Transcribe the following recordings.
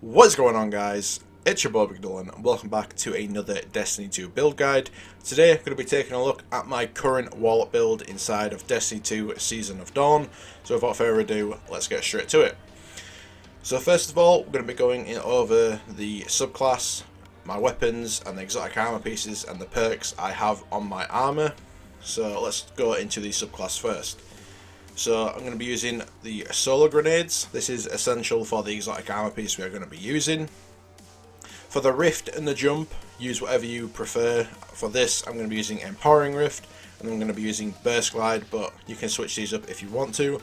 What's going on, guys? It's your boy Big Dylan and welcome back to another Destiny 2 build guide. Today I'm going to be taking a look at my current Warlock build inside of Destiny 2 Season of Dawn. So without further ado, let's get straight to it. So first of all, we're going to be going over the subclass, my weapons and the exotic armor pieces and the perks I have on my armor. So let's go into the subclass first. So I'm going to be using the solar grenades. This is essential for the exotic armor piece we are going to be using. For the rift and the jump, use whatever you prefer. For this, I'm going to be using empowering rift, and I'm going to be using burst glide, but you can switch these up if you want to.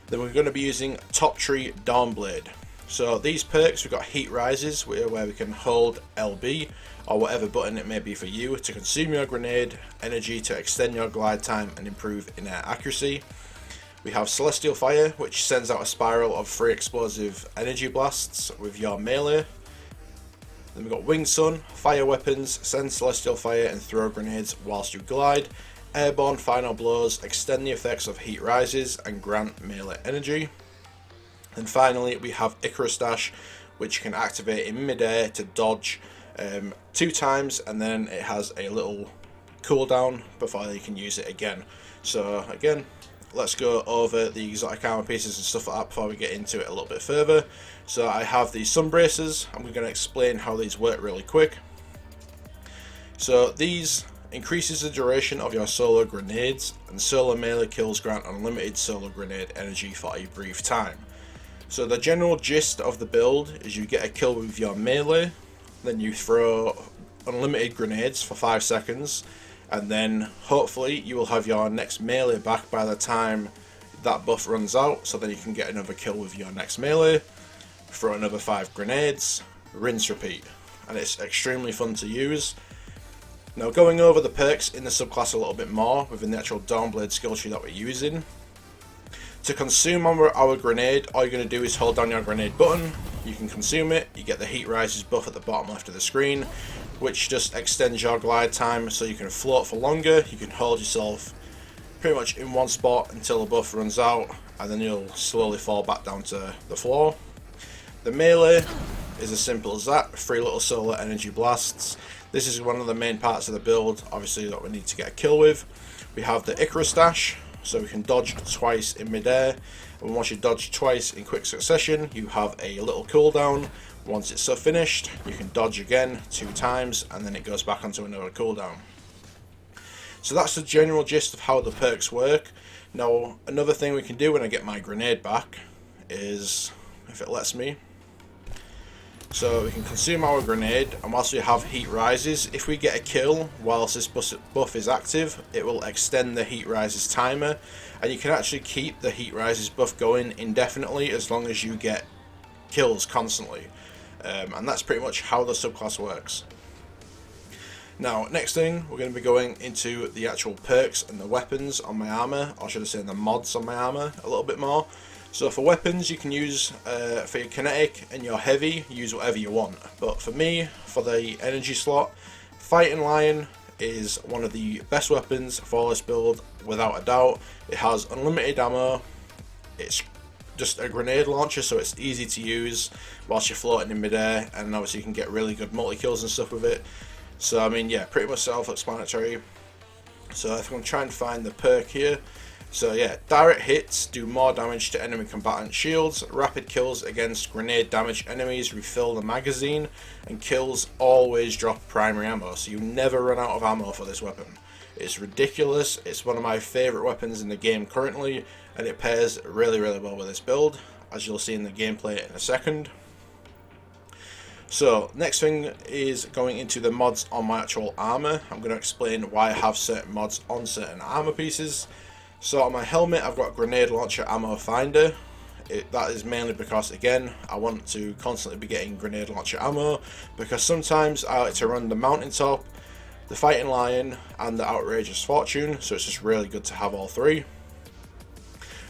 Then we're going to be using top tree DAWNBLADE. So these perks, we've got heat rises, where we can hold LB or whatever button it may be for you to consume your grenade energy to extend your glide time and improve in-air accuracy. We have Celestial Fire, which sends out a spiral of 3 explosive energy blasts with your melee. Then we've got Winged Sun, fire weapons, send Celestial Fire and throw grenades whilst you glide. Airborne Final Blows, extend the effects of heat rises and grant melee energy. And finally we have Icarus Dash, which can activate in midair to dodge 2 times, and then it has a little cooldown before you can use it again. So again, let's go over the exotic armor pieces and stuff like that before we get into it a little bit further. So I have the sun braces. I'm going to explain how these work really quick. So these increases the duration of your solar grenades, and solar melee kills grant unlimited solar grenade energy for a brief time. So the general gist of the build is you get a kill with your melee, then you throw unlimited grenades for 5 seconds, and then hopefully you will have your next melee back by the time that buff runs out, so then you can get another kill with your next melee, throw another 5 grenades, rinse repeat, and it's extremely fun to use. Now going over the perks in the subclass a little bit more within the actual DAWNBLADE skill tree that we're using. To consume our grenade, all you're going to do is hold down your grenade button, you can consume it, you get the heat rises buff at the bottom left of the screen, which just extends your glide time so you can float for longer. You can hold yourself pretty much in one spot until the buff runs out, and then you'll slowly fall back down to the floor. The melee is as simple as that, 3 little solar energy blasts. This is one of the main parts of the build, obviously, that we need to get a kill with. We have the Icarus Dash, so we can dodge twice in midair, and once you dodge twice in quick succession, you have a little cooldown. Once it's finished, you can dodge again 2 times, and then it goes back onto another cooldown. So that's the general gist of how the perks work. Now, another thing we can do when I get my grenade back is, if it lets me, so we can consume our grenade, and whilst we have heat rises, if we get a kill whilst this buff is active, it will extend the heat rises timer, and you can actually keep the heat rises buff going indefinitely as long as you get kills constantly. And that's pretty much how the subclass works. Now, next thing, we're going to be going into the actual perks and the weapons on my armor, or should I say the mods on my armor a little bit more. So for weapons, you can use, for your kinetic and your heavy, use whatever you want. But for me, for the energy slot, Fighting Lion is one of the best weapons for this build, without a doubt. It has unlimited ammo, it's just a grenade launcher, so it's easy to use whilst you're floating in midair, and obviously you can get really good multi-kills and stuff with it. So I mean, yeah, pretty much self-explanatory. So if I'm trying to find the perk here, so yeah, direct hits do more damage to enemy combatant shields, rapid kills against grenade damage enemies refill the magazine, and kills always drop primary ammo, so you never run out of ammo for this weapon. It's ridiculous, it's one of my favourite weapons in the game currently, and it pairs really well with this build, as you'll see in the gameplay in a second. So next thing is going into the mods on my actual armor. I'm going to explain why I have certain mods on certain armor pieces. So on my helmet, I've got grenade launcher ammo finder. That is mainly because, again, I want to constantly be getting grenade launcher ammo, because sometimes I like to run the mountaintop, the Fighting Lion and the Outrageous Fortune, so it's just really good to have all 3.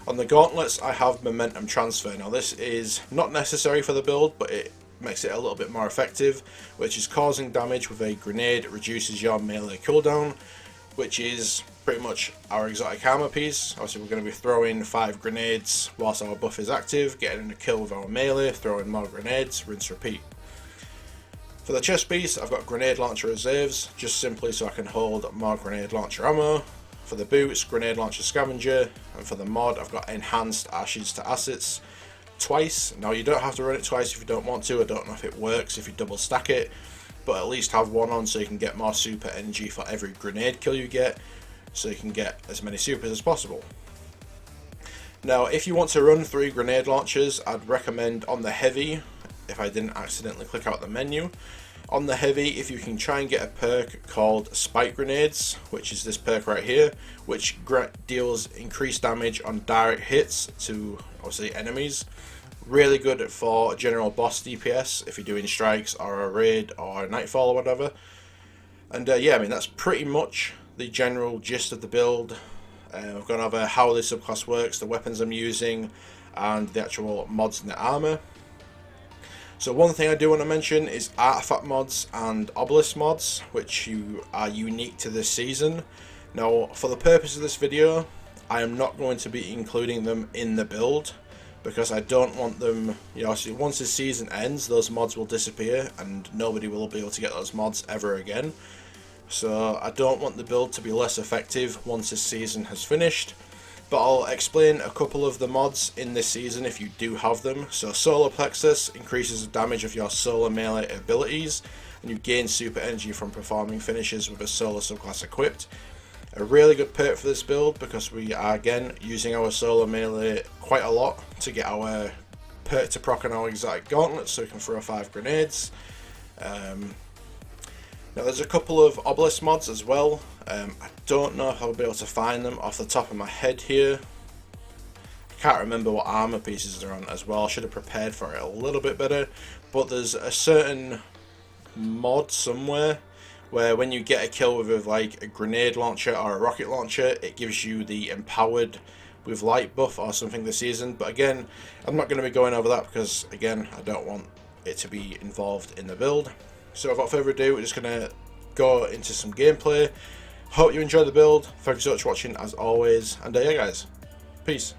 On the gauntlets, I have momentum transfer. Now this is not necessary for the build, but it makes it a little bit more effective, which is causing damage with a grenade reduces your melee cooldown, which is pretty much our exotic armor piece. Obviously we're going to be throwing 5 grenades whilst our buff is active, getting a kill with our melee, throwing more grenades, rinse repeat. For the chest piece, I've got grenade launcher reserves, just simply so I can hold more grenade launcher ammo. For the boots, grenade launcher scavenger, and for the mod I've got enhanced ashes to assets twice. Now you don't have to run it twice if you don't want to. I don't know if it works if you double stack it, but at least have one on so you can get more super energy for every grenade kill you get, so you can get as many supers as possible. Now if you want to run 3 grenade launchers, I'd recommend on the heavy, if I didn't accidentally click out the menu, on the heavy if you can try and get a perk called spike grenades, which is this perk right here, which deals increased damage on direct hits to obviously enemies. Really good for general boss DPS if you're doing strikes or a raid or a nightfall or whatever. And yeah, I mean that's pretty much the general gist of the build. I've gone over how this subclass works, the weapons I'm using, and the actual mods in the armor. So one thing I do want to mention is artifact mods and obelisk mods, which are unique to this season. Now for the purpose of this video, I am not going to be including them in the build, because I don't want them, you know, so once this season ends, those mods will disappear and nobody will be able to get those mods ever again. So I don't want the build to be less effective once this season has finished. But I'll explain a couple of the mods in this season if you do have them. So Solar Plexus increases the damage of your solar melee abilities, and you gain super energy from performing finishes with a solar subclass equipped. A really good perk for this build because we are again using our solar melee quite a lot to get our perk to proc on our exotic gauntlet, so we can throw 5 grenades. Now there's a couple of obelisk mods as well. I don't know if I'll be able to find them off the top of my head here. I can't remember what armor pieces they're on as well. I should have prepared for it a little bit better. But there's a certain mod somewhere where when you get a kill with like a grenade launcher or a rocket launcher, it gives you the empowered with light buff or something this season. But again, I'm not going to be going over that because again, I don't want it to be involved in the build. So without further ado, we're just going to go into some gameplay. Hope you enjoy the build. Thank you so much for watching as always, and yeah guys, peace.